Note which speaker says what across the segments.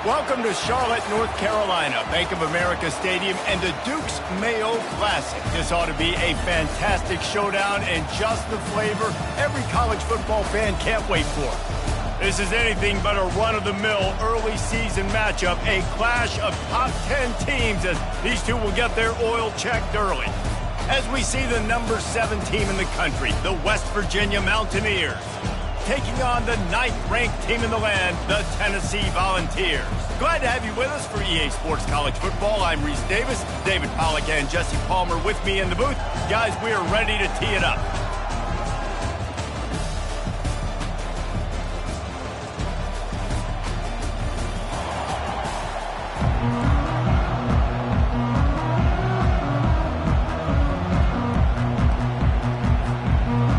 Speaker 1: Welcome to Charlotte, North Carolina, Bank of America Stadium, and the Duke's Mayo Classic. This ought to be a fantastic showdown and just the flavor every college football fan can't wait for. This is anything but a run-of-the-mill early season matchup, a clash of top 10 teams as these two will get their oil checked early. As we see the number 7 team in the country, the West Virginia Mountaineers, taking on the 9th-ranked team in the land, the Tennessee Volunteers. Glad to have you with us for EA Sports College Football. I'm Reese Davis, David Pollack and Jesse Palmer with me in the booth. Guys, we are ready to tee it up.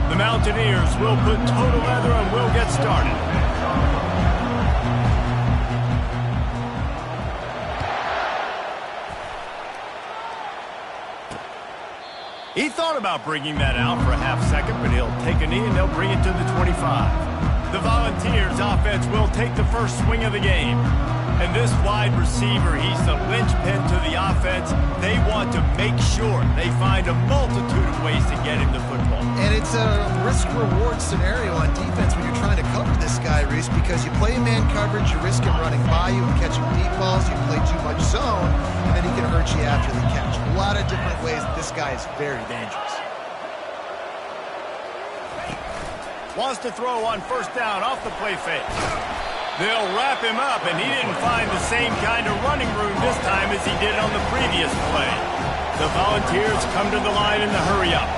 Speaker 1: The Mountaineers will put total leather and we'll get started. He thought about bringing that out for a half second, but he'll take a knee and they'll bring it to the 25. The Volunteers offense will take the first swing of the game. And this wide receiver, he's the linchpin to the offense. They want to make sure they find a multitude of ways to get him the football.
Speaker 2: And it's a risk-reward scenario on defense when you're trying to cover this guy, Reese, because you play man coverage, you risk him running by you and catching deep balls. You play too much zone, and then he can hurt you after the catch. A lot of different ways that this guy is very dangerous.
Speaker 1: Wants to throw on first down off the play fake. They'll wrap him up, and he didn't find the same kind of running room this time as he did on the previous play. The Volunteers come to the line in the hurry-up.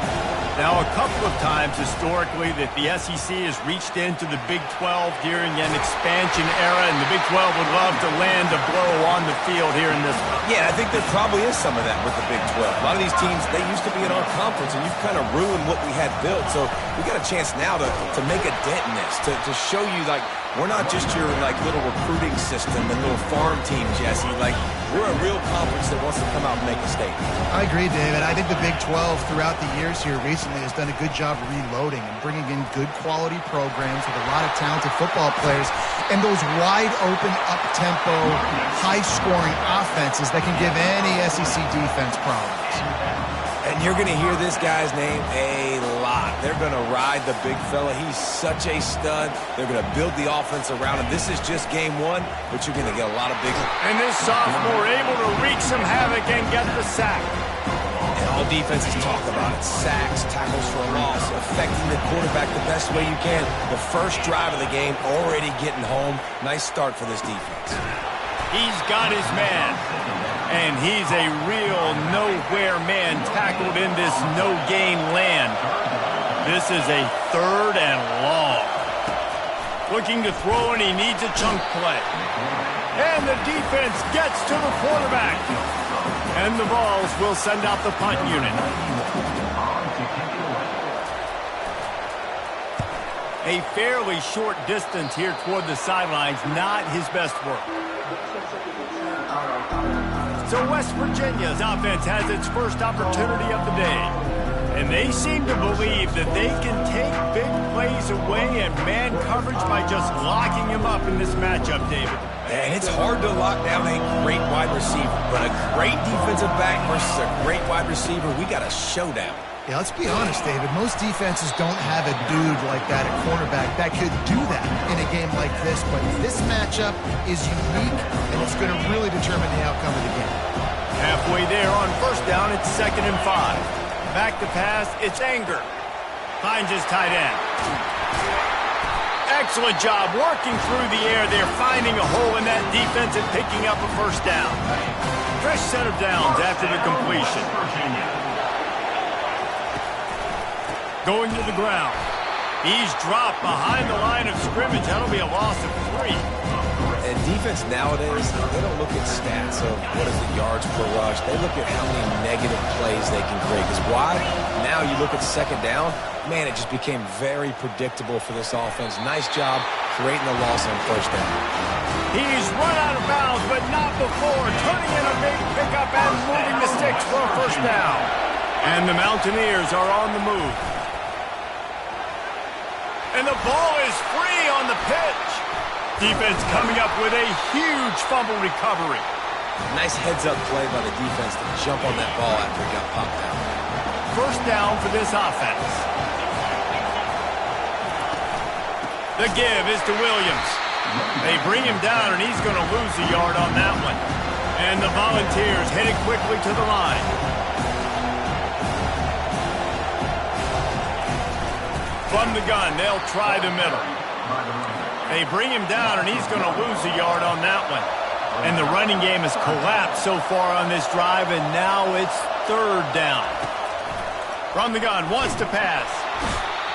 Speaker 1: Now, a couple of times historically that the SEC has reached into the Big 12 during an expansion era, and the Big 12 would love to land a blow on the field here in this one.
Speaker 3: Yeah, I think there probably is some of that with the Big 12. A lot of these teams, they used to be in our conference, and you've kind of ruined what we had built. So we got a chance now to make a dent in this, to show you, like, we're not just your, like, little recruiting system and little farm team, Jesse. Like, we're a real conference that wants to come out and make a statement.
Speaker 2: I agree, David. I think the Big 12 throughout the years here recently has done a good job reloading and bringing in good quality programs with a lot of talented football players and those wide open, up-tempo, high-scoring offenses that can give any SEC defense problems.
Speaker 3: And you're going to hear this guy's name a lot. They're going to ride the big fella. He's such a stud. They're going to build the offense around him. This is just game one, but you're going to get a lot of big...
Speaker 1: And this sophomore able to wreak some havoc and get the sack.
Speaker 3: And all defenses talk about it. Sacks, tackles for a loss, affecting the quarterback the best way you can. The first drive of the game, already getting home. Nice start for this defense.
Speaker 1: He's got his man. And he's a real nowhere man tackled in this no-gain land. This is a 3rd and long. Looking to throw, and he needs a chunk play. And the defense gets to the quarterback. And the Vols will send out the punt unit. A fairly short distance here toward the sidelines, not his best work. So West Virginia's offense has its first opportunity of the day. And they seem to believe that they can take big plays away and man coverage by just locking him up in this matchup, David.
Speaker 3: And it's hard to lock down a great wide receiver, but a great defensive back versus a great wide receiver, we got a showdown.
Speaker 2: Yeah, let's be honest, David. Most defenses don't have a dude like that at cornerback that could do that in a game like this, but this matchup is unique, and it's going to really determine the outcome of the game.
Speaker 1: Halfway there on first down, it's 2nd and 5. Back to pass, it's Anger. Finds his tight end. Excellent job working through the air there, finding a hole in that defense and picking up a first down. Fresh set of downs after the completion. Going to the ground. He's dropped behind the line of scrimmage. That'll be a loss of 3.
Speaker 3: And defense nowadays, they don't look at stats of what is the yards per rush. They look at how many negative plays they can create. Because why? Now you look at 2nd down, man, it just became very predictable for this offense. Nice job creating the loss on first down.
Speaker 1: He's run out of bounds, but not before. Turning in a big pickup and moving the sticks for a first down. And the Mountaineers are on the move. And the ball is free on the pitch. Defense coming up with a huge fumble recovery.
Speaker 3: Nice heads-up play by the defense to jump on that ball after it got popped out.
Speaker 1: First down for this offense. The give is to Williams. They bring him down, and he's going to lose a yard on that one. And the Volunteers headed quickly to the line. From the gun, they'll try the middle. They bring him down, and he's going to lose a yard on that one. And the running game has collapsed so far on this drive, and now it's third down. From the gun, wants to pass.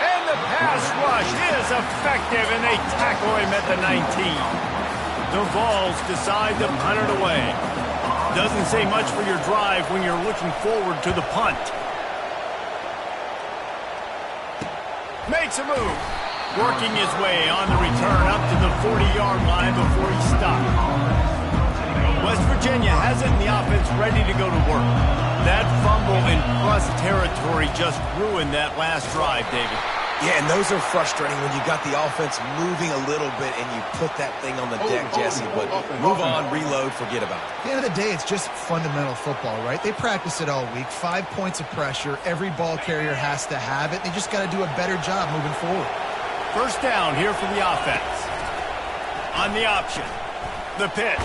Speaker 1: And the pass rush is effective, and they tackle him at the 19. The Vols decide to punt it away. Doesn't say much for your drive when you're looking forward to the punt. Makes a move. Working his way on the return up to the 40-yard line before he stopped. West Virginia has it in the offense ready to go to work. That fumble in plus territory just ruined that last drive, David.
Speaker 3: Yeah, and those are frustrating when you got the offense moving a little bit and you put that thing on the deck, Jesse. But move on, reload, forget about it.
Speaker 2: At the end of the day, it's just fundamental football, right? They practice it all week. 5 points of pressure. Every ball carrier has to have it. They just got to do a better job moving forward.
Speaker 1: First down here for the offense. On the option. The pitch.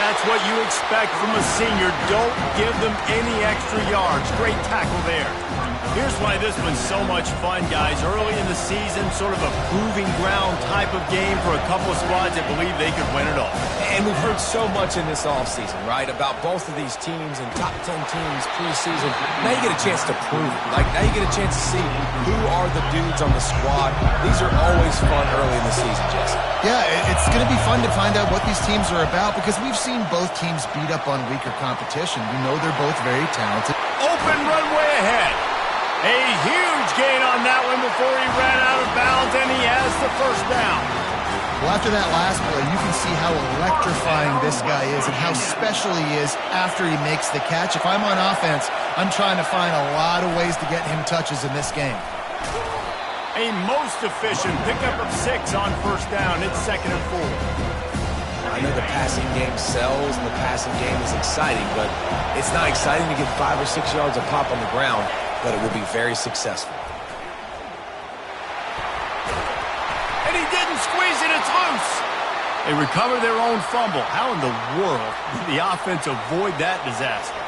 Speaker 1: That's what you expect from a senior. Don't give them any extra yards. Great tackle there. Here's why this one's so much fun, guys. Early in the season, sort of a proving ground type of game for a couple of squads that believe they could win it all.
Speaker 3: And we've heard so much in this offseason, right, about both of these teams and top 10 teams preseason. Now you get a chance to prove it. Like, now you get a chance to see who are the dudes on the squad. These are always fun early in the season, Jesse.
Speaker 2: Yeah, it's going to be fun to find out what these teams are about because we've seen both teams beat up on weaker competition. We know they're both very talented.
Speaker 1: Open runway ahead. A huge gain on that one before he ran out of bounds, and he has the first down.
Speaker 2: Well, after that last play, you can see how electrifying this guy is and how special he is after he makes the catch. If I'm on offense, I'm trying to find a lot of ways to get him touches in this game.
Speaker 1: A most efficient pickup of 6 on first down. It's 2nd and 4.
Speaker 3: I know the passing game sells and the passing game is exciting, but it's not exciting to get 5 or 6 yards of pop on the ground, but it will be very successful.
Speaker 1: And he didn't squeeze it, it's loose. They recover their own fumble. How in the world did the offense avoid that disaster?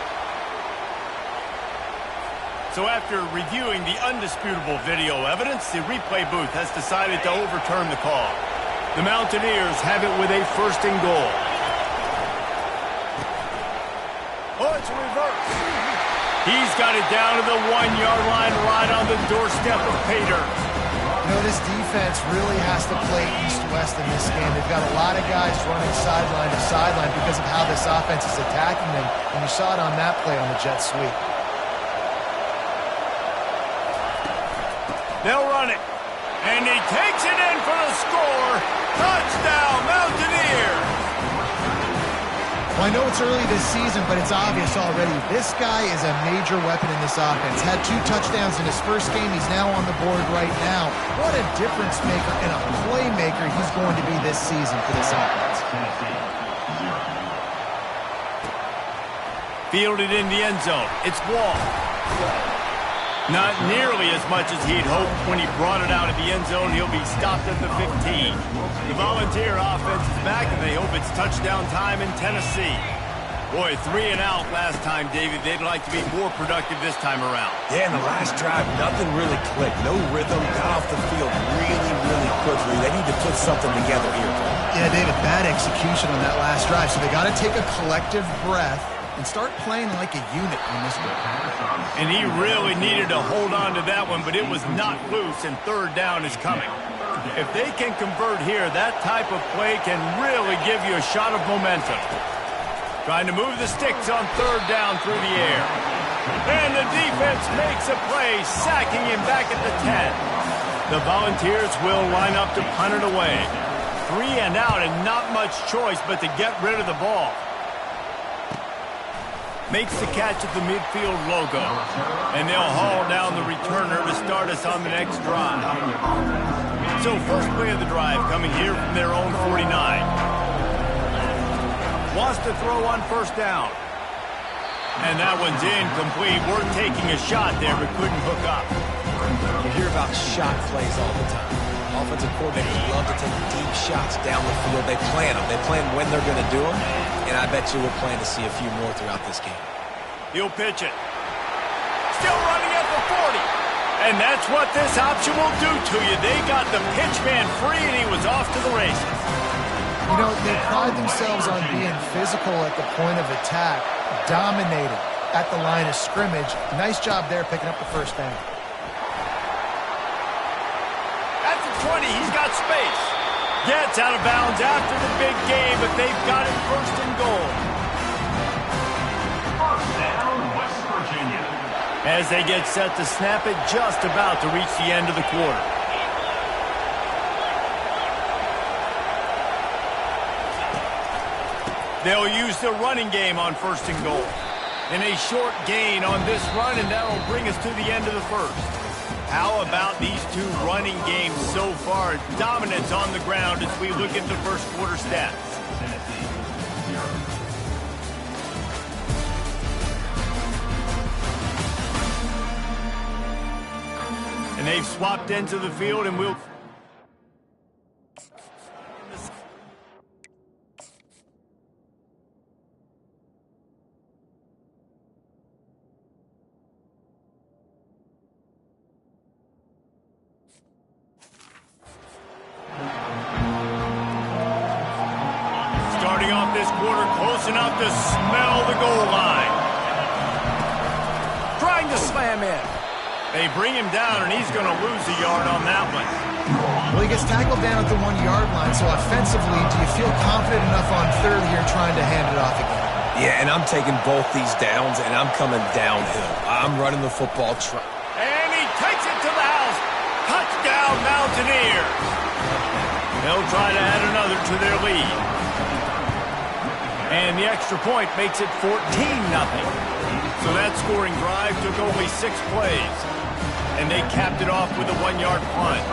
Speaker 1: So after reviewing the undisputable video evidence, the replay booth has decided to overturn the call. The Mountaineers have it with a 1st and goal. Oh, it's a reverse. He's got it down to the 1-yard line right on the doorstep of Pater.
Speaker 2: You know, this defense really has to play east-west in this game. They've got a lot of guys running sideline to sideline because of how this offense is attacking them. And you saw it on that play on the jet sweep.
Speaker 1: They'll run it. And he takes it in for the score. Touchdown, Mountaineers.
Speaker 2: Well, I know it's early this season, but it's obvious already. This guy is a major weapon in this offense. Had 2 touchdowns in his first game. He's now on the board right now. What a difference maker and a playmaker he's going to be this season for this offense.
Speaker 1: Fielded in the end zone. It's Wall. Not nearly as much as he'd hoped when he brought it out of the end zone. He'll be stopped at the 15. The Volunteer offense is back, and they hope it's touchdown time in Tennessee. Boy, 3 and out last time, David. They'd like to be more productive this time around.
Speaker 3: Yeah, in the last drive, nothing really clicked. No rhythm, got off the field really, really quickly. They need to put something together here.
Speaker 2: Yeah, David, bad execution on that last drive, so they got to take a collective breath and start playing like a unit on this one.
Speaker 1: And he really needed to hold on to that one, but it was not loose, and 3rd down is coming. If they can convert here, that type of play can really give you a shot of momentum. Trying to move the sticks on 3rd down through the air. And the defense makes a play, sacking him back at the 10. The Volunteers will line up to punt it away. 3 and out, and not much choice but to get rid of the ball. Makes the catch at the midfield logo. And they'll haul down the returner to start us on the next drive. So first play of the drive coming here from their own 49. Wants to throw on first down. And that one's incomplete. We're taking a shot there, but couldn't hook up.
Speaker 3: You hear about shot plays all the time. Offensive coordinators love to take deep shots down the field. They plan them. They plan when they're going to do them. And I bet you we'll plan to see a few more throughout this game.
Speaker 1: He'll pitch it. Still running at the 40. And that's what this option will do to you. They got the pitch man free, and he was off to the races.
Speaker 2: You know, they pride themselves on being physical at the point of attack, dominating at the line of scrimmage. Nice job there picking up the first down.
Speaker 1: At the 20, he's got space. Gets out of bounds after the big game, but they've got it first and goal.
Speaker 4: First down, West Virginia.
Speaker 1: As they get set to snap it, just about to reach the end of the quarter. They'll use the running game on first and goal. And a short gain on this run, and that'll bring us to the end of the first. How about these two running games so far? Dominance on the ground as we look at the first quarter stats. And they've swapped into the field, and we'll... Starting off this quarter close enough to smell the goal line. Trying to slam in. They bring him down, and he's going to lose a yard on that one.
Speaker 2: Well, he gets tackled down at the 1-yard line, so offensively, do you feel confident enough on third here trying to hand it off again?
Speaker 3: Yeah, and I'm taking both these downs, and I'm coming downhill. I'm running the football.
Speaker 1: And he takes it to the house. Touchdown, Mountaineers. They'll try to add another to their lead. And the extra point makes it 14-0. So that scoring drive took only 6 plays. And they capped it off with a 1-yard punt.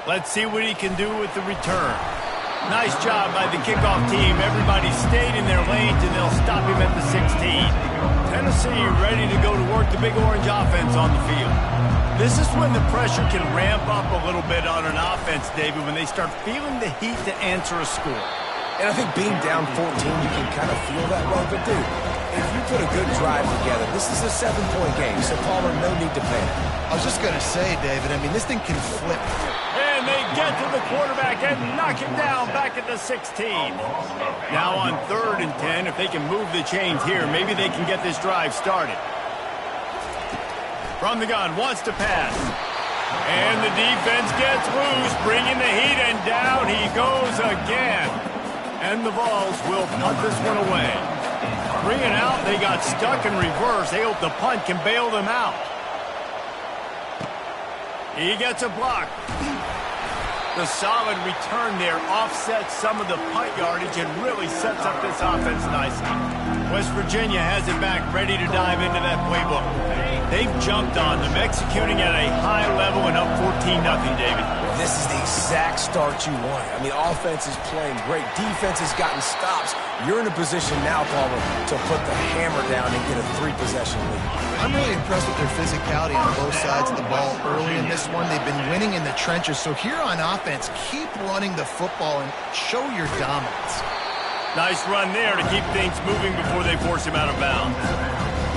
Speaker 1: Let's see what he can do with the return. Nice job by the kickoff team. Everybody stayed in their lanes, and they'll stop him at the 16. Tennessee ready to go to work the Big Orange offense on the field. This is when the pressure can ramp up a little bit on an offense, David, when they start feeling the heat to answer a score.
Speaker 3: And I think being down 14, you can kind of feel that way. But, dude, if you put a good drive together, this is a 7-point game, so Palmer, no need to panic.
Speaker 2: I was just going to say, David, I mean, this thing can flip.
Speaker 1: And they get to the quarterback and knock him down back at the 16. Now on 3rd and 10, if they can move the chains here, maybe they can get this drive started. From the gun, wants to pass. And the defense gets loose, bringing the heat, and down he goes again. And the Vols will punt this one away. 3 and out, they got stuck in reverse. They hope the punt can bail them out. He gets a block. The solid return there offsets some of the punt yardage and really sets up this offense nicely. West Virginia has it back, ready to dive into that playbook. They've jumped on them, executing at a high level and up 14-0, David.
Speaker 3: This is the exact start you want. I mean, offense is playing great. Defense has gotten stops. You're in a position now, Palmer, to put the hammer down and get a 3-possession lead.
Speaker 2: I'm really impressed with their physicality on both sides of the ball early in this one. They've been winning in the trenches. So here on offense, keep running the football and show your dominance.
Speaker 1: Nice run there to keep things moving before they force him out of bounds.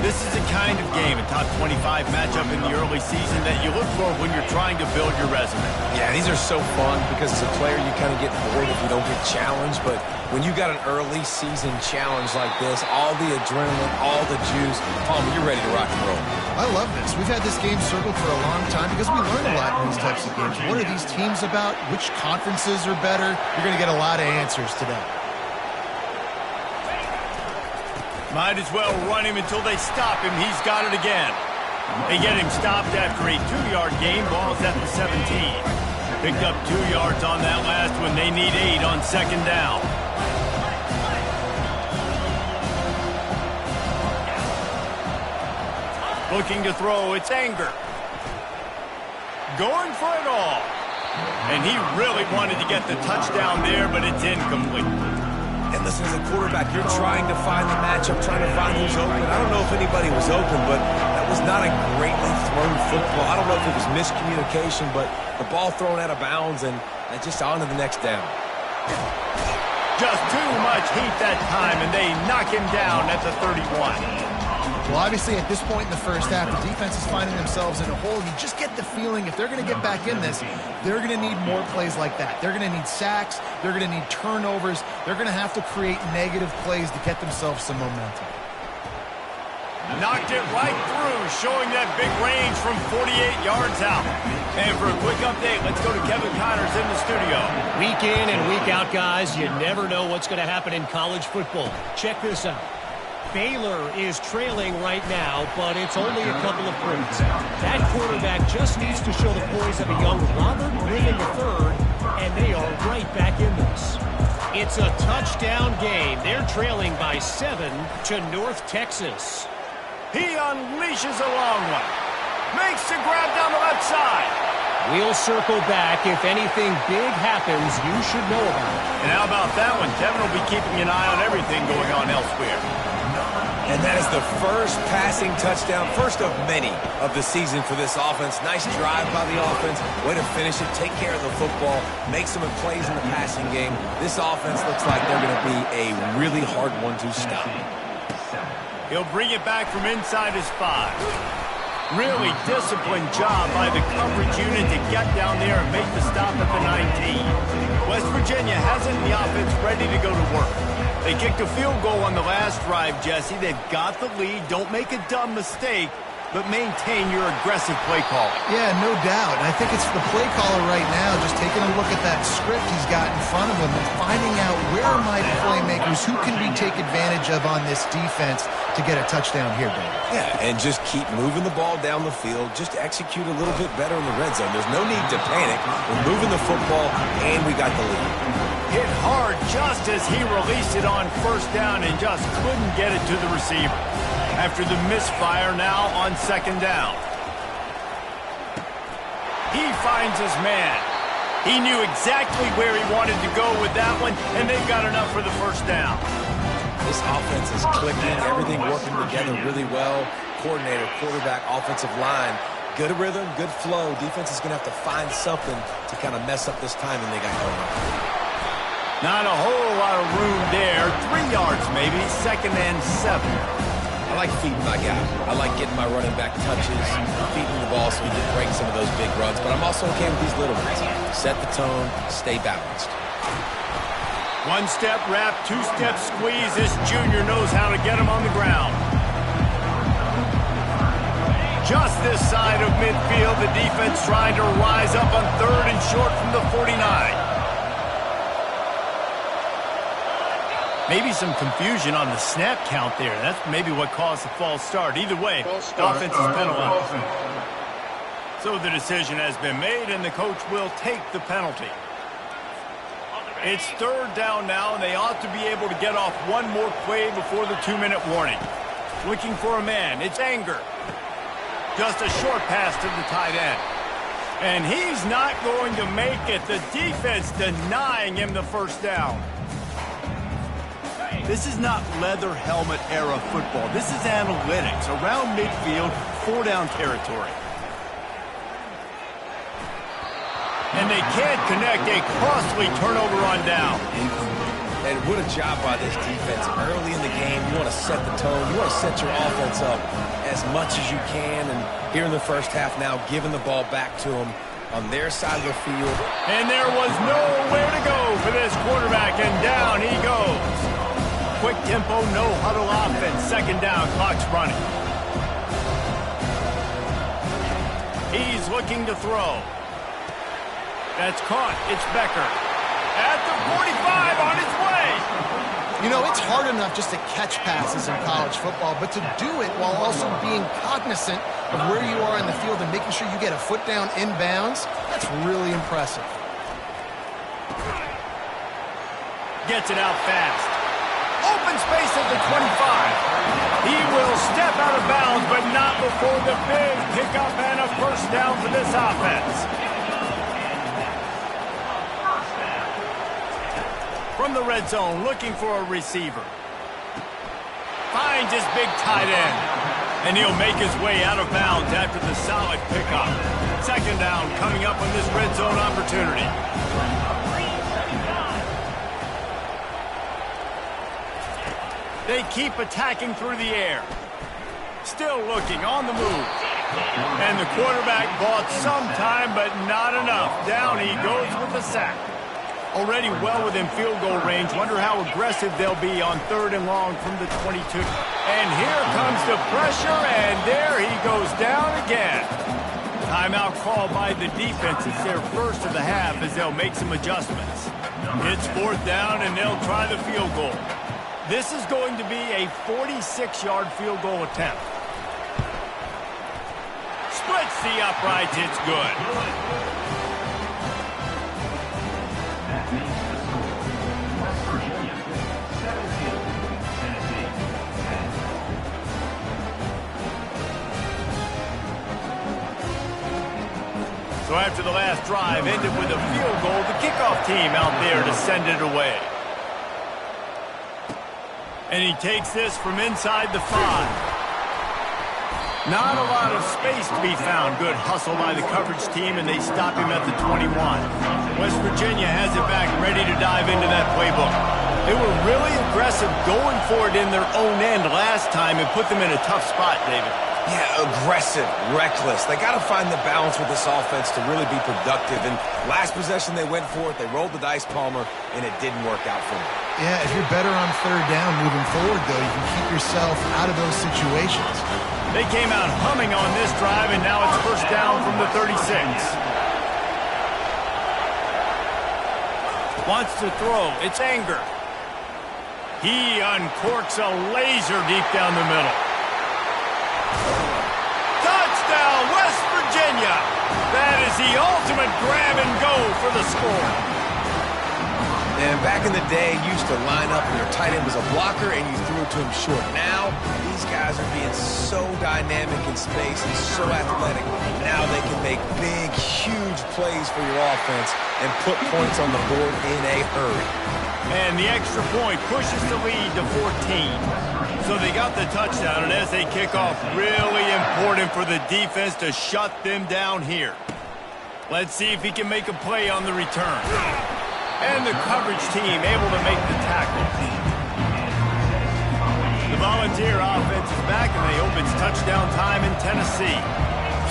Speaker 1: This is the kind of game, a top 25 matchup in the early season, that you look for when you're trying to build your resume.
Speaker 3: Yeah, these are so fun because as a player you kind of get bored if you don't get challenged, but when you got an early season challenge like this, all the adrenaline, all the juice, Palmer, you're ready to rock and roll.
Speaker 2: I love this. We've had this game circled for a long time because we learn a lot in these types of games. What are these teams about? Which conferences are better? You're going to get a lot of answers today.
Speaker 1: Might as well run him until they stop him. He's got it again. They get him stopped after a 2-yard gain. Ball's at the 17. Picked up 2 yards on that last one. They need 8 on 2nd down. Looking to throw, it's Anger. Going for it all. And he really wanted to get the touchdown there, but it's incomplete.
Speaker 3: And listen, as a quarterback, you're trying to find the matchup, trying to find who's open. I don't know if anybody was open, but that was not a greatly thrown football. I don't know if it was miscommunication, but the ball thrown out of bounds and just on to the next down.
Speaker 1: Just too much heat that time, and they knock him down at the 31.
Speaker 2: Well, obviously, at this point in the first half, the defense is finding themselves in a hole. You just get the feeling if they're going to get back in this, they're going to need more plays like that. They're going to need sacks. They're going to need turnovers. They're going to have to create negative plays to get themselves some momentum.
Speaker 1: Knocked it right through, showing that big range from 48 yards out. And for a quick update, let's go to Kevin Connors in the studio.
Speaker 5: Week in and week out, guys, you never know what's going to happen in college football. Check this out. Baylor is trailing right now, but it's only a couple of points. That quarterback just needs to show the poise of a young Robert Griffin III, and they are right back in this. It's a touchdown game. They're trailing by 7 to North Texas.
Speaker 1: He unleashes a long one. Makes the grab down the left side.
Speaker 5: We'll circle back. If anything big happens, you should know about it.
Speaker 1: And how about that one? Kevin will be keeping an eye on everything going on elsewhere.
Speaker 3: And that is the first passing touchdown, first of many of the season for this offense. Nice drive by the offense. Way to finish it, take care of the football, make some plays in the passing game. This offense looks like they're going to be a really hard one to stop.
Speaker 1: He'll bring it back from inside his 5. Really disciplined job by the coverage unit to get down there and make the stop at the 19. West Virginia hasn't the offense ready to go to work. They kicked a field goal on the last drive, Jesse. They've got the lead. Don't make a dumb mistake, but maintain your aggressive play calling.
Speaker 2: Yeah, no doubt. I think it's the play caller right now just taking a look at that script he's got in front of him and finding out where are my playmakers, who can we take advantage of on this defense to get a touchdown here, David.
Speaker 3: Yeah, and just keep moving the ball down the field. Just execute a little bit better in the red zone. There's no need to panic. We're moving the football, and we got the lead.
Speaker 1: Hit hard just as he released it on first down and just couldn't get it to the receiver. After the misfire, now on second down. He finds his man. He knew exactly where he wanted to go with that one, and they've got enough for the first down.
Speaker 3: This offense is clicking, everything working together really well. Coordinator, quarterback, offensive line, good rhythm, good flow. Defense is going to have to find something to kind of mess up this timing they got going on.
Speaker 1: Not a whole lot of room there. 3 yards maybe, 2nd and 7.
Speaker 3: I like feeding my guy. I like getting my running back touches, feeding the ball so he can break some of those big runs. But I'm also okay with these little ones. Set the tone, stay balanced.
Speaker 1: 1-step wrap, 2-step squeeze. This junior knows how to get him on the ground. Just this side of midfield, the defense trying to rise up on 3rd and short from the 49. Maybe some confusion on the snap count there. That's maybe what caused the false start. Either way, the offense is penalized. So the decision has been made, and the coach will take the penalty. It's 3rd down now, and they ought to be able to get off one more play before the 2-minute warning. Looking for a man. It's Anger. Just a short pass to the tight end. And he's not going to make it. The defense denying him the first down. This is not leather helmet era football. This is analytics. Around midfield, 4-down territory. And they can't connect. A costly turnover on down.
Speaker 3: And what a job by this defense. Early in the game, you want to set the tone. You want to set your offense up as much as you can. And here in the first half now, giving the ball back to them on their side of the field.
Speaker 1: And there was nowhere to go for this quarterback, and down he goes. Quick tempo, no huddle offense. 2nd down, clock's running. He's looking to throw. That's caught. It's Becker. At the 45, on his way.
Speaker 2: You know, it's hard enough just to catch passes in college football, but to do it while also being cognizant of where you are in the field and making sure you get a foot down inbounds, that's really impressive.
Speaker 1: Gets it out fast. Open space at the 25. He will step out of bounds, but not for the big pickup and a first down for this offense. From the red zone, looking for a receiver. Finds his big tight end. And he'll make his way out of bounds after the solid pickup. Second down coming up on this red zone opportunity. They keep attacking through the air. Still looking on the move. And the quarterback bought some time, but not enough. Down he goes with the sack. Already well within field goal range. Wonder how aggressive they'll be on 3rd and long from the 22. And here comes the pressure, and there he goes down again. Timeout call by the defense. It's their first of the half as they'll make some adjustments. It's 4th down, and they'll try the field goal. This is going to be a 46-yard field goal attempt. Splits the uprights. It's good. So after the last drive ended with a field goal, the kickoff team out there to send it away. And he takes this from inside the 5. Not a lot of space to be found. Good hustle by the coverage team, and they stop him at the 21. West Virginia has it back, ready to dive into that playbook. They were really aggressive going for it in their own end last time and put them in a tough spot, David.
Speaker 3: Yeah, aggressive, reckless. They got to find the balance with this offense to really be productive. And last possession they went for it. They rolled the dice, Palmer, and it didn't work out for them.
Speaker 2: Yeah, if you're better on 3rd down moving forward, though, you can keep yourself out of those situations.
Speaker 1: They came out humming on this drive, and now it's first down from the 36. Wants to throw. It's Anger. He uncorks a laser deep down the middle. Touchdown, West Virginia! That is the ultimate grab and go for the score.
Speaker 3: And back in the day, you used to line up and your tight end was a blocker and you threw it to him short. Now, these guys are being so dynamic in space and so athletic. Now they can make big, huge plays for your offense and put points on the board in a hurry.
Speaker 1: And the extra point pushes the lead to 14. So they got the touchdown, and as they kick off, really important for the defense to shut them down here. Let's see if he can make a play on the return. And the coverage team able to make the tackle. The Volunteer offense is back, and they hope it's touchdown time in Tennessee.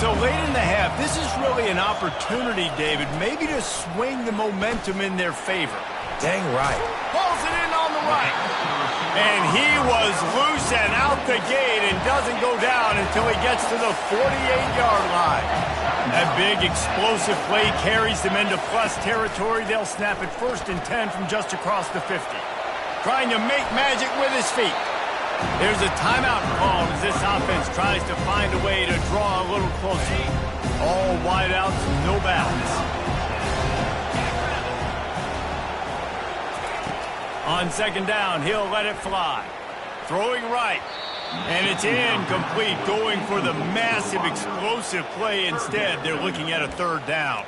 Speaker 1: So late in the half, this is really an opportunity, David, maybe to swing the momentum in their favor.
Speaker 3: Dang right.
Speaker 1: Pulls it in on the right. And he was loose and out the gate and doesn't go down until he gets to the 48-yard line. That big explosive play carries them into plus territory. They'll snap it 1st and 10 from just across the 50. Trying to make magic with his feet. There's a timeout called as this offense tries to find a way to draw a little closer. All wideouts, no balance. On 2nd down, he'll let it fly. Throwing right. And it's incomplete, going for the massive explosive play instead. They're looking at a 3rd down.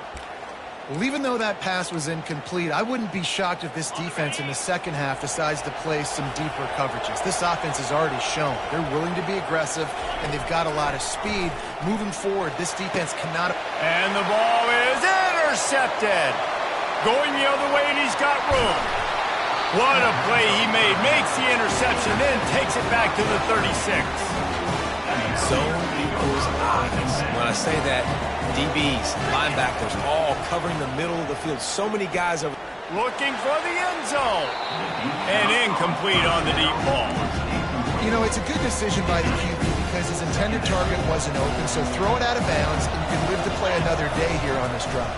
Speaker 2: Well, even though that pass was incomplete, I wouldn't be shocked if this defense in the second half decides to play some deeper coverages. This offense has already shown they're willing to be aggressive, and they've got a lot of speed. Moving forward, this defense cannot...
Speaker 1: And the ball is intercepted. Going the other way, and he's got room. What a play he made. Makes the interception, then takes it back to the 36.
Speaker 3: Zone equals eyes. When I say that, DBs, linebackers, all covering the middle of the field. So many guys are
Speaker 1: looking for the end zone. And incomplete on the deep ball.
Speaker 2: You know, it's a good decision by the QB because his intended target wasn't open, so throw it out of bounds, and you can live to play another day here on this drive.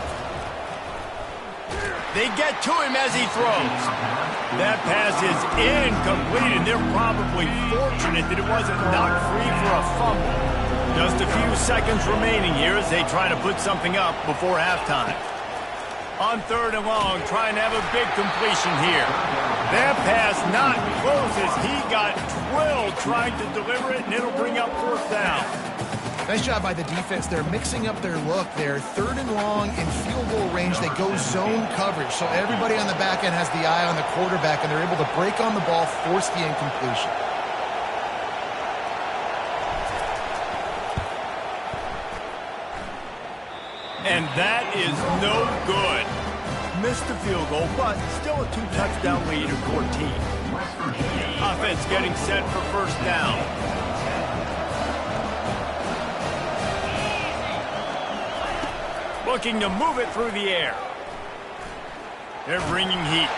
Speaker 1: They get to him as he throws. That pass is incomplete, and they're probably fortunate that it wasn't knocked free for a fumble. Just a few seconds remaining here as they try to put something up before halftime. On 3rd and long, trying to have a big completion here. That pass not close as he got drilled trying to deliver it, and it'll bring up 4th down.
Speaker 2: Nice job by the defense. They're mixing up their look. They're 3rd and long in field goal range. They go zone coverage. So everybody on the back end has the eye on the quarterback, and they're able to break on the ball, force the incompletion.
Speaker 1: And that is no good. Missed the field goal, but still a 2-touchdown lead of 14. Offense getting set for first down. Looking to move it through the air. They're bringing heat.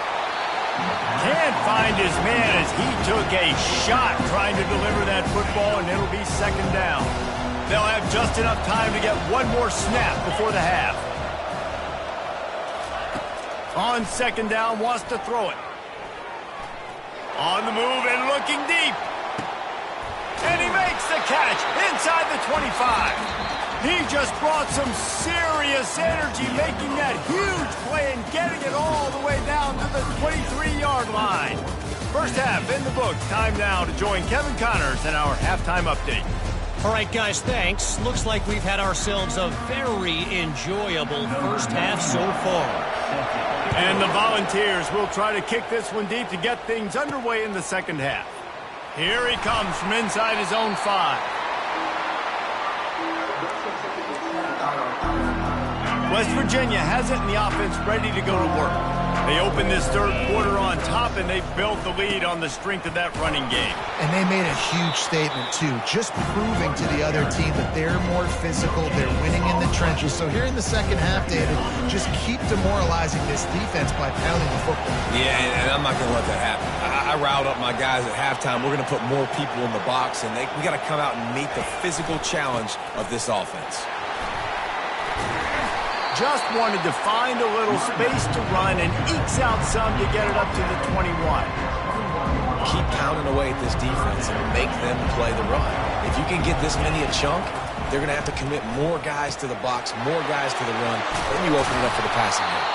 Speaker 1: Can't find his man as he took a shot trying to deliver that football, and it'll be second down. They'll have just enough time to get one more snap before the half. On second down, wants to throw it. On the move and looking deep. And he makes the catch inside the 25. He just brought some serious energy, making that huge play and getting it all the way down to the 23-yard line. First half in the books. Time now to join Kevin Connors in our halftime update.
Speaker 5: All right, guys, thanks. Looks like we've had ourselves a very enjoyable first half so far.
Speaker 1: And the Volunteers will try to kick this one deep to get things underway in the second half. Here he comes from inside his own 5. West Virginia has it, and the offense ready to go to work. They open this third quarter on top, and they built the lead on the strength of that running game.
Speaker 2: And they made a huge statement, too, just proving to the other team that they're more physical, they're winning in the trenches. So here in the second half, David, just keep demoralizing this defense by pounding the football.
Speaker 3: Yeah, and I'm not going to let that happen. I riled up my guys at halftime. We're going to put more people in the box, and we got to come out and meet the physical challenge of this offense.
Speaker 1: Just wanted to find a little space to run and ekes out some to get it up to the 21.
Speaker 3: Keep pounding away at this defense and make them play the run. If you can get this many a chunk, they're going to have to commit more guys to the box, more guys to the run. Then you open it up for the passing game.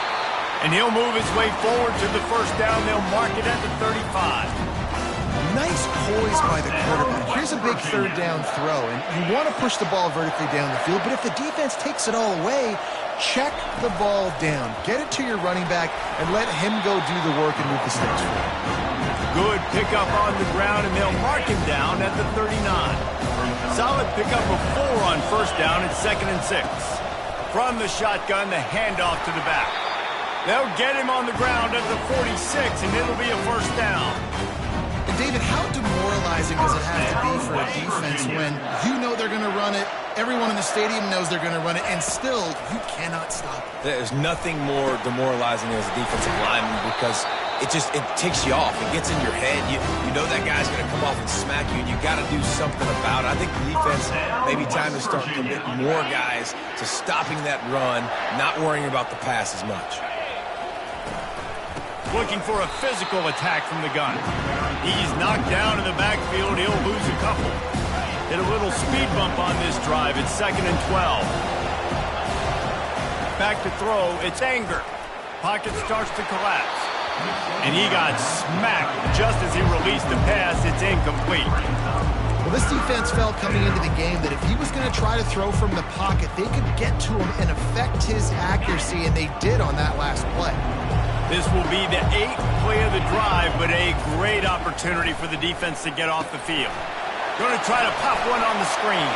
Speaker 1: And he'll move his way forward to the first down. They'll mark it at the 35.
Speaker 2: Nice poise by the quarterback. Here's a big third down throw, and you want to push the ball vertically down the field, but if the defense takes it all away, check the ball down. Get it to your running back and let him go do the work and move the sticks for you.
Speaker 1: Good pickup on the ground, and they'll mark him down at the 39. Solid pickup of 4 on first down at 2nd and 6. From the shotgun, the handoff to the back. They'll get him on the ground at the 46, and it'll be a first down.
Speaker 2: And David, how demoralizing does it have to be for a defense when you know they're going to run it, everyone in the stadium knows they're going to run it, and still you cannot stop it?
Speaker 3: There's nothing more demoralizing as a defensive lineman because it ticks you off. It gets in your head. You know that guy's going to come off and smack you, and you got to do something about it. I think the defense, maybe time to start committing more guys to stopping that run, not worrying about the pass as much.
Speaker 1: Looking for a physical attack from the gun. He's knocked down in the backfield. He'll lose a couple. Hit a little speed bump on this drive. It's 2nd and 12. Back to throw. It's Anger. Pocket starts to collapse. And he got smacked just as he released the pass. It's incomplete.
Speaker 2: Well, this defense felt coming into the game that if he was going to try to throw from the pocket, they could get to him and affect his accuracy, and they did on that last play.
Speaker 1: This will be the 8th play of the drive, but a great opportunity for the defense to get off the field. Going to try to pop one on the screen.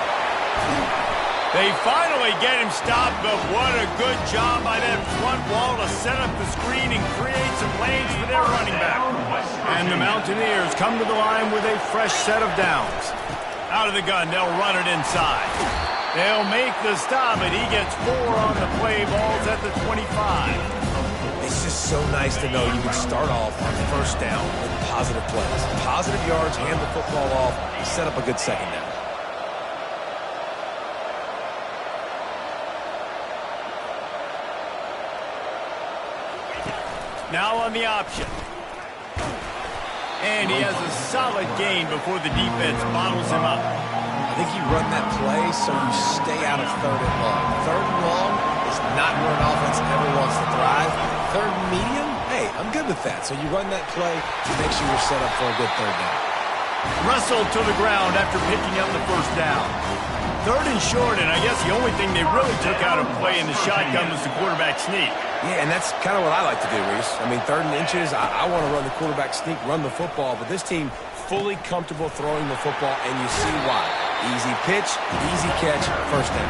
Speaker 1: They finally get him stopped, but what a good job by that front wall to set up the screen and create some lanes for their running back. And the Mountaineers come to the line with a fresh set of downs. Out of the gun, they'll run it inside. They'll make the stop, and he gets 4 on the play. Ball's at the 25.
Speaker 3: It's just so nice to know you can start off on first down with positive plays. Positive yards, hand the football off, set up a good second down.
Speaker 1: Now on the option. And he has a solid gain before the defense bottles him up.
Speaker 3: I think you run that play so you stay out of 3rd and long. 3rd and long is not where an offense ever wants to thrive. 3rd and medium, hey, I'm good with that. So you run that play to make sure you're set up for a good 3rd down.
Speaker 1: Wrestled to the ground after picking up the first down. 3rd and short, and I guess the only thing they really took out of play in the shotgun was the quarterback sneak.
Speaker 3: Yeah, and that's kind of what I like to do, Reese. I mean, 3rd and inches, I want to run the quarterback sneak, run the football, but this team fully comfortable throwing the football, and you see why. Easy pitch, easy catch, first down.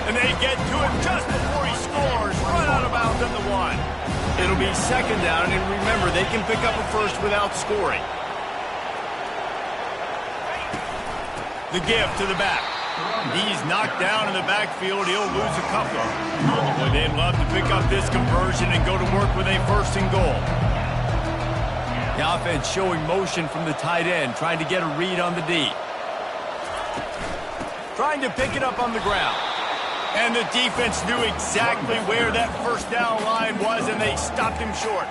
Speaker 1: And they get to him just before he scores, right out of bounds at the 1. It'll be 2nd down, and remember, they can pick up a first without scoring. The give to the back. He's knocked down in the backfield. He'll lose a couple. But they'd love to pick up this conversion and go to work with a 1st and goal. The offense showing motion from the tight end, trying to get a read on the D. Trying to pick it up on the ground. And the defense knew exactly where that 1st down line was, and they stopped him short.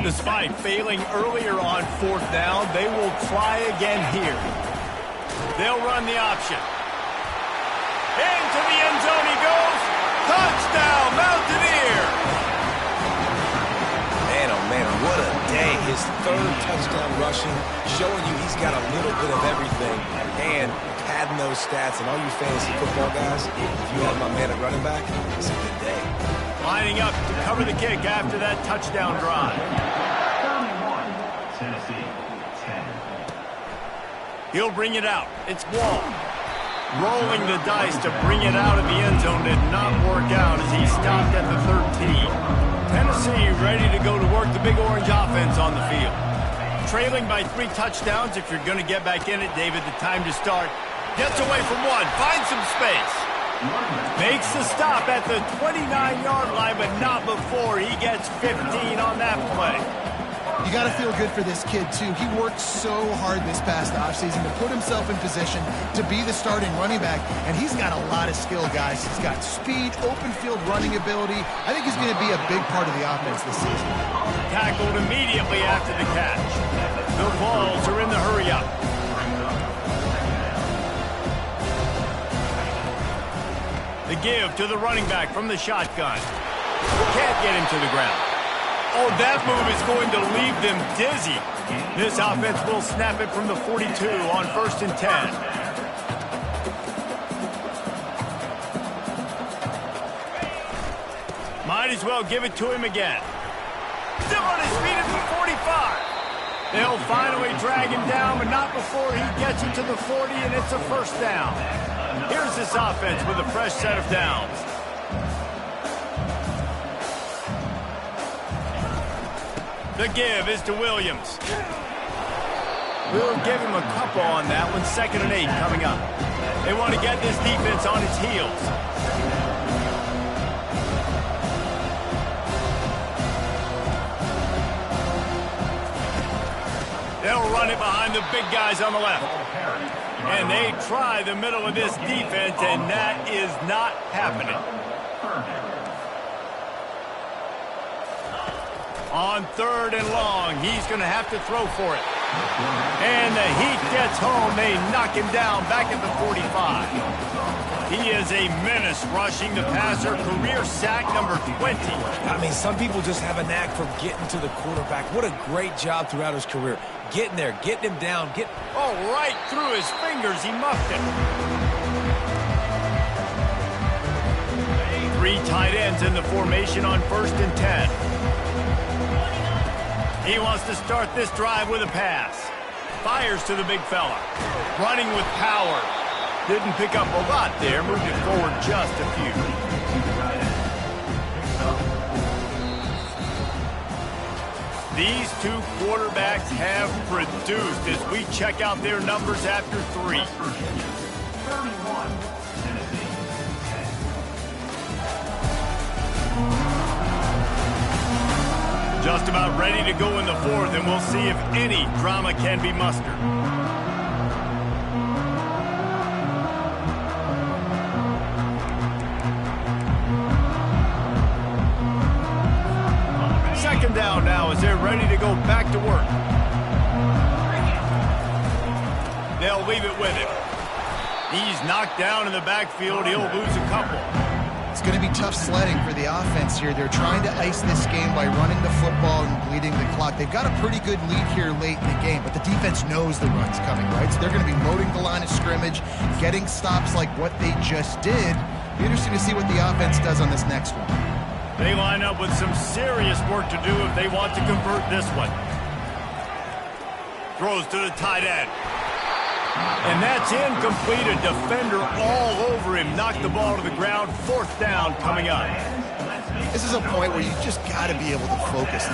Speaker 1: Despite failing earlier on 4th down, they will try again here. They'll run the option. Into the end zone he goes. Touchdown, Mountaineer!
Speaker 3: Man, oh man, what a day. His 3rd touchdown rushing, showing you he's got a little bit of everything. And padding those stats, and all you fantasy football guys, if you have my man at running back, it's a good day.
Speaker 1: Lining up to cover the kick after that touchdown drive.
Speaker 4: 31, Tennessee, 10.
Speaker 1: He'll bring it out. It's Wall. Rolling the dice to bring it out of the end zone did not work out as he stopped at the 13. Tennessee ready to go to work the Big Orange offense on the field. Trailing by 3 touchdowns. If you're going to get back in it, David, the time to start. Gets away from 1. Finds some space. Makes the stop at the 29-yard line, but not before he gets 15 on that play.
Speaker 2: You got to feel good for this kid, too. He worked so hard this past offseason to put himself in position to be the starting running back, and he's got a lot of skill, guys. He's got speed, open field running ability. I think he's going to be a big part of the offense this season.
Speaker 1: Tackled immediately after the catch. The Vols are in the hurry-up. The give to the running back from the shotgun. Can't get him to the ground. Oh, that move is going to leave them dizzy. This offense will snap it from the 42 on 1st and 10. Might as well give it to him again. Still on his feet at the 45. They'll finally drag him down, but not before he gets into the 40, and it's a 1st down. Here's this offense with a fresh set of downs. The give is to Williams. We'll give him a couple on that one. 2nd and 8 coming up. They want to get this defense on its heels. They'll run it behind the big guys on the left. And they try the middle of this defense, and that is not happening. On 3rd and long, he's going to have to throw for it. And the heat gets home. They knock him down back at the 45. He is a menace rushing the passer. Career sack number 20.
Speaker 3: I mean, some people just have a knack for getting to the quarterback. What a great job throughout his career. Getting there, getting him down.
Speaker 1: Oh, right through his fingers. He muffed it. 3 tight ends in the formation on 1st and 10. He wants to start this drive with a pass. Fires to the big fella. Running with power. Didn't pick up a lot there. Moved it forward just a few. These 2 quarterbacks have produced as we check out their numbers after 3.
Speaker 4: 31, Tennessee, 10.
Speaker 1: Just about ready to go in the 4th, and we'll see if any drama can be mustered. Second down now as they're ready to go back to work. They'll leave it with him. He's knocked down in the backfield. He'll lose a couple.
Speaker 2: It's going to be tough sledding for the offense here. They're trying to ice this game by running the football and bleeding the clock. They've got a pretty good lead here late in the game, but the defense knows the run's coming, right? So they're going to be loading the line of scrimmage, getting stops like what they just did. Be interesting to see what the offense does on this next one.
Speaker 1: They line up with some serious work to do if they want to convert this one. Throws to the tight end. And that's incomplete. A defender all over him. Knocked the ball to the ground. 4th down coming up.
Speaker 2: This is a point where you just got to be able to focus.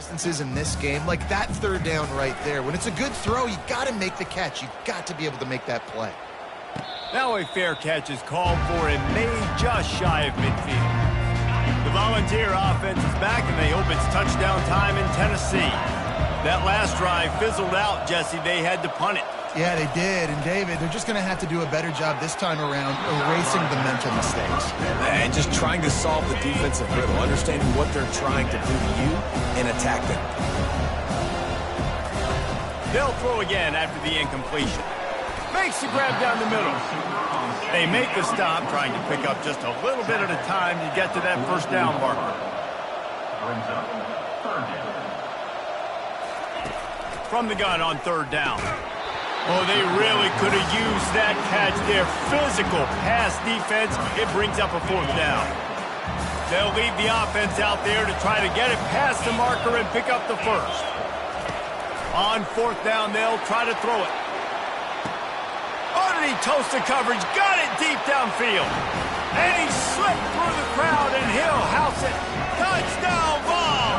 Speaker 2: instances in this game, like that third down right there. When it's a good throw, you got to make the catch. You got to be able to make that play.
Speaker 1: Now a fair catch is called for and made just shy of midfield. The Volunteer offense is back, and they hope it's touchdown time in Tennessee. That last drive fizzled out, Jesse. They had to punt it.
Speaker 2: Yeah, they did. And, David, they're just going to have to do a better job this time around erasing the mental mistakes.
Speaker 3: And just trying to solve the defensive riddle, understanding what they're trying to do to you and attack them.
Speaker 1: They'll throw again after the incompletion. Makes the grab down the middle. They make the stop, trying to pick up just a little bit at a time to get to that first down marker.
Speaker 4: Brings up third down.
Speaker 1: From the gun on third down. Oh, they really could have used that catch there. Physical pass defense. It brings up a fourth down. They'll leave the offense out there to try to get it past the marker and pick up the first. On fourth down, they'll try to throw it. Underneath toasted coverage, got it deep downfield. And he slipped through the crowd, and he'll house it. Touchdown ball!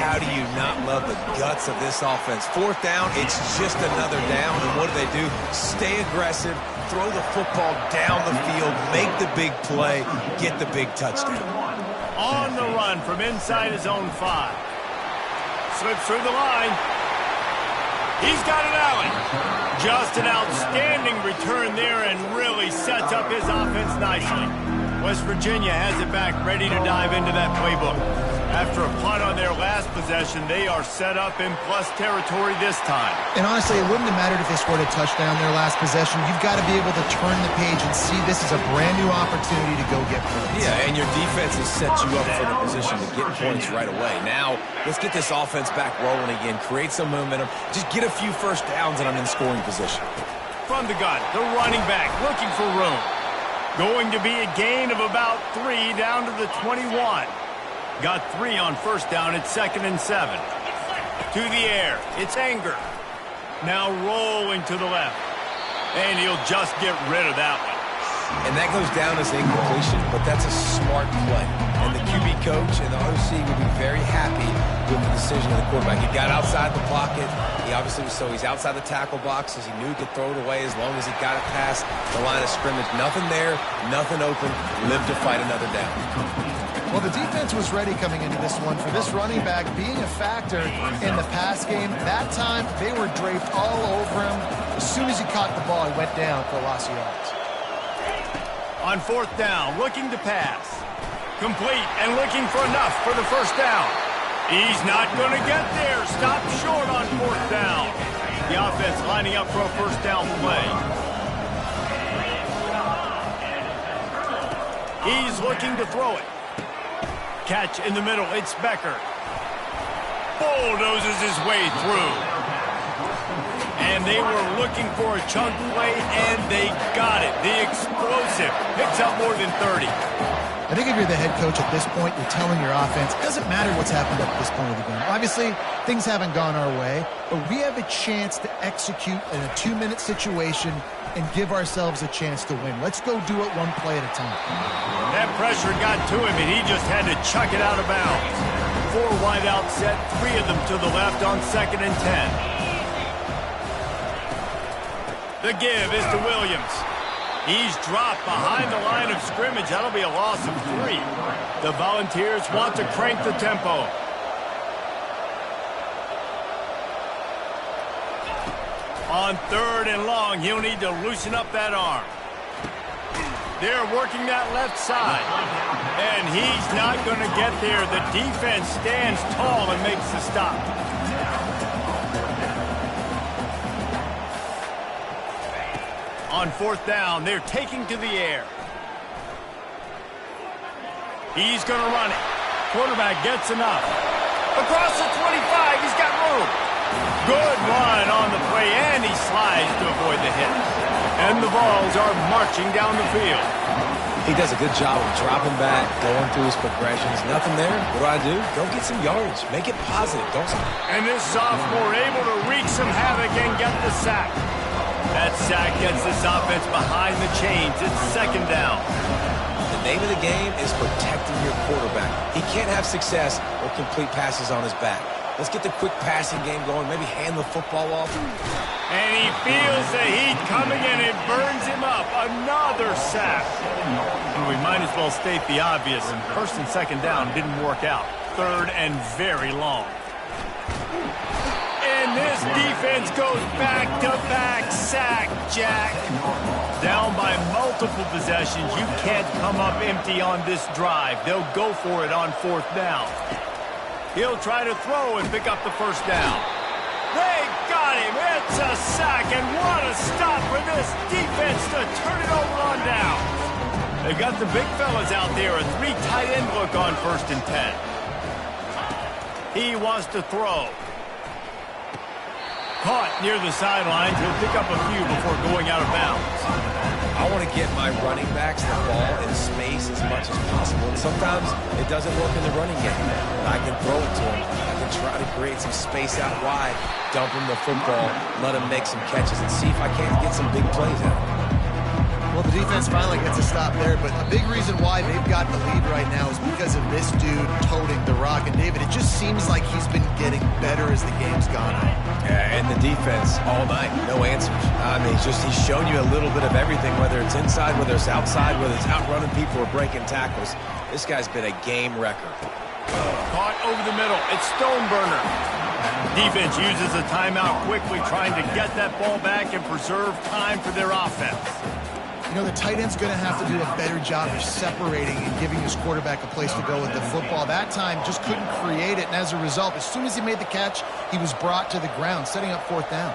Speaker 3: How do you not love the guts of this offense? Fourth down, it's just another down, and what do? Stay aggressive, throw the football down the field, make the big play, get the big touchdown.
Speaker 1: On the run from inside his own 5. Slips through the line. He's got it, Allen. Just an outstanding return there and really sets up his offense nicely. West Virginia has it back, ready to dive into that playbook. After a punt on their last possession, they are set up in plus territory this time.
Speaker 2: And honestly, it wouldn't have mattered if they scored a touchdown their last possession. You've got to be able to turn the page and see this is a brand new opportunity to go get points.
Speaker 3: Yeah, and your defense has set you up for the position to get points right away. Now, let's get this offense back rolling again, create some momentum, just get a few first downs, and I'm in scoring position.
Speaker 1: From the gun, the running back looking for room. Going to be a gain of about 3 down to the 21. Got 3 on first down at 2nd and 7. To the air, it's Anger. Now rolling to the left. And he'll just get rid of that one.
Speaker 3: And that goes down as incompletion, but that's a smart play. And the QB coach and the OC will be very happy with the decision of the quarterback. He got outside the pocket. He obviously was he's outside the tackle box as he knew he could throw it away as long as he got it past the line of scrimmage. Nothing there, nothing open. Live to fight another down.
Speaker 2: Well, the defense was ready coming into this one. For this running back being a factor in the pass game, that time they were draped all over him. As soon as he caught the ball, he went down for a loss of yards.
Speaker 1: On fourth down, looking to pass. Complete and looking for enough for the first down. He's not going to get there. Stopped short on fourth down. The offense lining up for a first down play. He's looking to throw it. Catch in the middle. It's Becker. Bulldozes his way through. And they were looking for a chunk play, and they got it. The explosive picks up more than 30.
Speaker 2: I think if you're the head coach at this point, you're telling your offense, it doesn't matter what's happened up at this point of the game. Obviously, things haven't gone our way, but we have a chance to execute in a 2-minute situation and give ourselves a chance to win. Let's go do it one play at a time.
Speaker 1: That pressure got to him, and he just had to chuck it out of bounds. 4 wide out set, 3 of them to the left on 2nd and 10. The give is to Williams. He's dropped behind the line of scrimmage. That'll be a loss of 3. The Volunteers want to crank the tempo. On 3rd and long, he'll need to loosen up that arm. They're working that left side. And he's not going to get there. The defense stands tall and makes the stop. On 4th down, they're taking to the air. He's going to run it. Quarterback gets enough. Across the 25, he's got room. Good run on the play, and he slides to avoid the hit. And the balls are marching down the field.
Speaker 3: He does a good job of dropping back, going through his progressions. Nothing there. What do? Go get some yardage. Make it positive. Don't.
Speaker 1: And this sophomore able to wreak some havoc and get the sack. That sack gets this offense behind the chains. It's 2nd down.
Speaker 3: The name of the game is protecting your quarterback. He can't have success or complete passes on his back. Let's get the quick passing game going, maybe hand the football off.
Speaker 1: And he feels the heat coming and it burns him up. Another sack. Well, we might as well state the obvious. First and second down didn't work out. Third and very long. And this defense goes back-to-back sack, Jack. Down by multiple possessions. You can't come up empty on this drive. They'll go for it on fourth down. He'll try to throw and pick up the first down. They got him. It's a sack, and what a stop for this defense to turn it over on down. They've got the big fellas out there. A 3 tight end look on 1st and 10. He wants to throw. Caught near the sidelines. He'll pick up a few before going out of bounds.
Speaker 3: I want to get my running backs the ball in space as much as possible. And sometimes it doesn't work in the running game. I can throw it to him. I can try to create some space out wide, dump him the football, let him make some catches, and see if I can't get some big plays out of him.
Speaker 2: Well, the defense finally gets a stop there, but a big reason why they've got the lead right now is because of this dude toting the rock. And, David, it just seems like he's been getting better as the game's gone on.
Speaker 3: Yeah, and the defense all night, no answers. I mean, he's shown you a little bit of everything, whether it's inside, whether it's outside, whether it's outrunning people or breaking tackles. This guy's been a game wrecker.
Speaker 1: Caught over the middle. It's Stoneburner. Defense uses a timeout quickly, trying to get that ball back and preserve time for their offense.
Speaker 2: You know, the tight end's going to have to do a better job of separating and giving his quarterback a place to go with the football. That time just couldn't create it, and as a result, as soon as he made the catch, he was brought to the ground, setting up 4th down.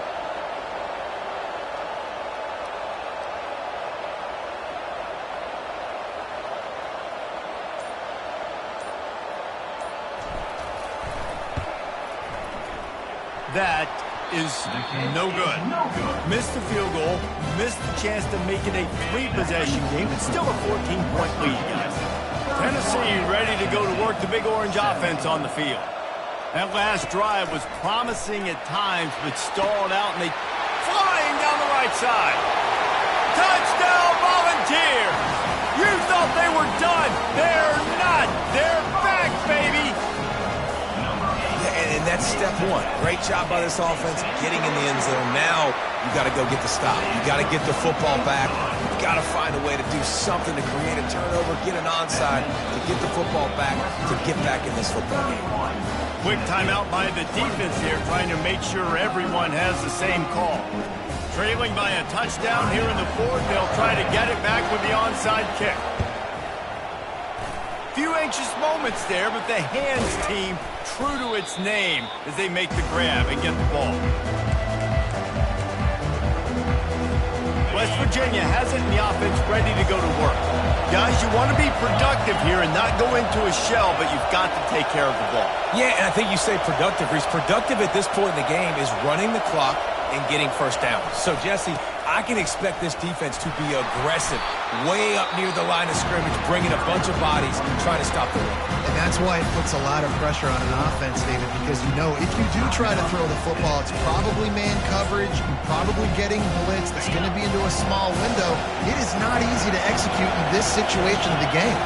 Speaker 1: That is no good. Missed the field goal, missed the chance to make it a 3-possession game. It's still a 14-point lead, guys. Tennessee ready to go to work the big orange offense on the field. That last drive was promising at times, but stalled out, and they flying down the right side. Touchdown, Volunteers! You thought they were done. They're not. They're back, baby.
Speaker 3: And that's step one. Great job by this offense getting in the end zone. Now you got to go get the stop. You got to get the football back. You got to find a way to do something to create a turnover, get an onside, to get the football back, to get back in this football game.
Speaker 1: Quick timeout by the defense here, trying to make sure everyone has the same call. Trailing by a touchdown here in the 4th, they'll try to get it back with the onside kick. Few anxious moments there, but the hands team true to its name as they make the grab and get the ball. West Virginia has it in the offense ready to go to work. Guys, you want to be productive here and not go into a shell, but you've got to take care of the ball.
Speaker 3: Yeah, and I think you say productive, Reese. Productive at this point in the game is running the clock and getting first down. So, Jesse, I can expect this defense to be aggressive, way up near the line of scrimmage, bringing a bunch of bodies, trying to stop the run.
Speaker 2: And that's why it puts a lot of pressure on an offense, David, because you know if you do try to throw the football, it's probably man coverage, probably getting blitzed. It's going to be into a small window. It is not easy to execute in this situation of the game.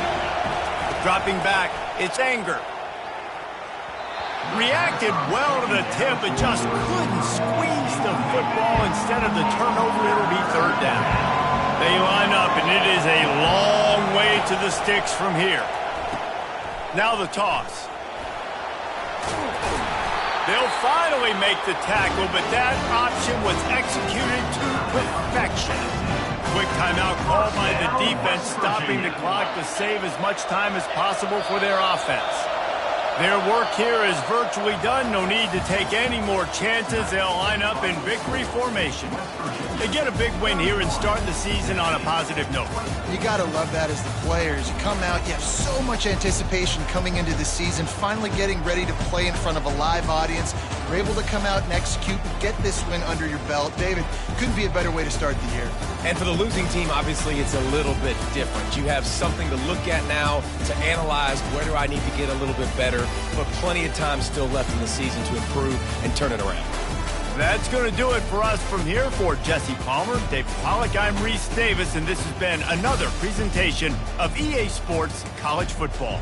Speaker 1: Dropping back, it's Anger. Reacted well to the tip, but just couldn't squeeze the football. Instead of the turnover, it'll be 3rd down. They line up, and it is a long way to the sticks from here. Now the toss. They'll finally make the tackle, but that option was executed to perfection. Quick timeout called by the defense, stopping the clock to save as much time as possible for their offense. Their work here is virtually done. No need to take any more chances. They'll line up in victory formation. They get a big win here and start the season on a positive note.
Speaker 2: You got to love that as the players. You come out, you have so much anticipation coming into the season, finally getting ready to play in front of a live audience. You're able to come out and execute and get this win under your belt. David, couldn't be a better way to start the year.
Speaker 3: And for the losing team, obviously, it's a little bit different. You have something to look at now to analyze where do I need to get a little bit better, but plenty of time still left in the season to improve and turn it around.
Speaker 1: That's going to do it for us from here. For Jesse Palmer, Dave Pollack, I'm Reese Davis, and this has been another presentation of EA Sports College Football.